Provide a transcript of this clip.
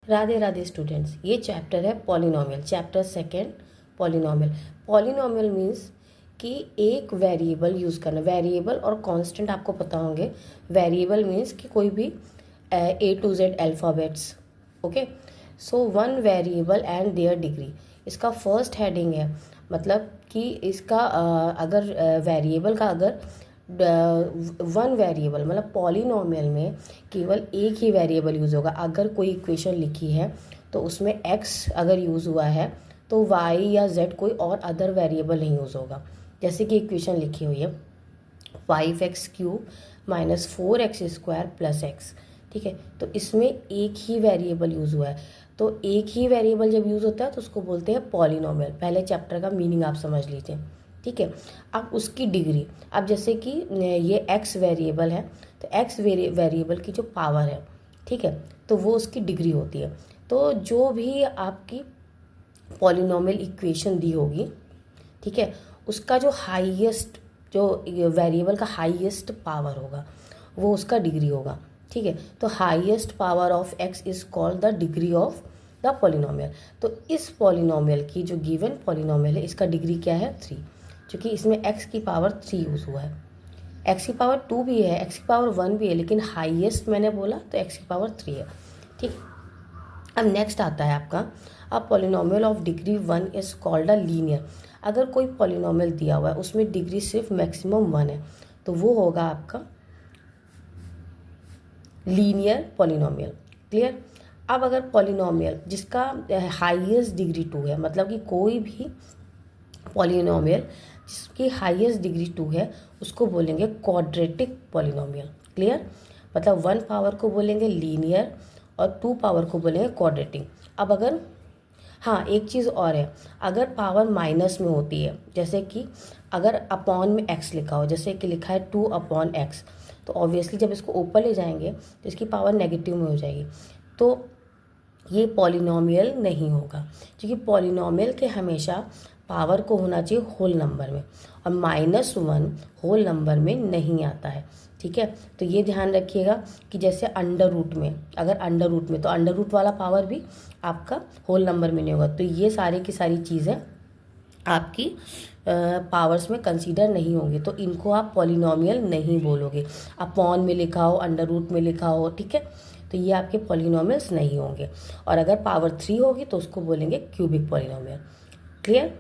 Radhe Radhe students, ये chapter है polynomial, chapter second polynomial. Polynomial means कि एक वेरिएबल यूज़ करना। वेरिएबल और कांस्टेंट आपको पता होंगे। वेरिएबल मीन्स कि कोई भी A to Z alphabets, okay. So one variable and there degree, इसका फर्स्ट हेडिंग है। मतलब कि इसका अगर वेरिएबल का अगर वन वेरिएबल मतलब पॉलिनोमियल में केवल एक ही वेरिएबल यूज़ होगा। अगर कोई इक्वेशन लिखी है तो उसमें x अगर यूज़ हुआ है तो y या z कोई और अदर वेरिएबल नहीं यूज़ होगा। जैसे कि इक्वेशन लिखी हुई है 5x³ minus 4x² plus x, ठीक है। तो इसमें एक ही वेरिएबल यूज़ हुआ है। तो एक ही वेरिएबल जब यूज़ होता है तो उसको बोलते हैं पॉलिनोमियल। पहले चैप्टर का मीनिंग आप समझ लीजिए, ठीक है। अब उसकी डिग्री, अब जैसे कि ये x वेरिएबल है तो x वेरिएबल की जो पावर है, ठीक है, तो वो उसकी डिग्री होती है। तो जो भी आपकी पॉलिनोमियल इक्वेशन दी होगी, ठीक है, उसका जो हाईएस्ट, जो वेरिएबल का हाईएस्ट पावर होगा वो उसका डिग्री होगा, ठीक है। तो highest power of x is called the degree of the polynomial. तो इस पॉलिनोमियल की जो गिवन पॉलिनोमियल है इसका डिग्री क्या है 3, क्योंकि इसमें x की पावर 3 यूज़ हुआ है। x की पावर 2 भी है, x की पावर 1 भी है, लेकिन हाईएस्ट मैंने बोला तो x की पावर 3 है, ठीक। अब नेक्स्ट आता है आपका a polynomial of degree 1 is called a linear. अगर कोई पॉलिनोमियल दिया हुआ है उसमें डिग्री सिर्फ मैक्सिमम 1 है तो वो होगा आपका लीनियर पॉलिनोमियल। क्लियर। अब अगर पॉलिनोमियल जिसका हाईएस्ट डिग्री 2 है, मतलब कि कोई भी पॉलिनोमियल जिसकी हाईएस्ट डिग्री 2 है उसको बोलेंगे क्वाड्रेटिक पॉलिनोमियल। क्लियर। मतलब 1 पावर को बोलेंगे लीनियर और 2 पावर को बोलेंगे क्वाड्रेटिक। अब अगर हाँ एक चीज़ और है, अगर पावर माइनस में होती है, जैसे कि अगर अपॉन में x लिखा हो, जैसे कि लिखा है 2/x, तो ऑब्वियसली जब इसको ऊपर ले जाएंगे तो इसकी पावर नेगेटिव में हो जाएगी, तो ये पॉलिनोमियल नहीं होगा। क्योंकि पॉलिनोमियल के हमेशा पावर को होना चाहिए होल नंबर में, और -1 होल नंबर में नहीं आता है, ठीक है। तो ये ध्यान रखिएगा कि जैसे अंडर रूट में, अगर अंडर रूट में तो अंडर रूट वाला पावर भी आपका होल नंबर में नहीं होगा। तो ये सारी की सारी चीज़ें आपकी पावर्स में कंसीडर नहीं होंगे, तो इनको आप पॉलिनोमियल नहीं बोलोगे। अपॉन में लिखा हो, अंडर रूट में लिखा हो, ठीक है, तो ये आपके पॉलिनोमियल्स नहीं होंगे। और अगर पावर 3 होगी तो उसको बोलेंगे क्यूबिक पॉलिनोमियल। क्लियर।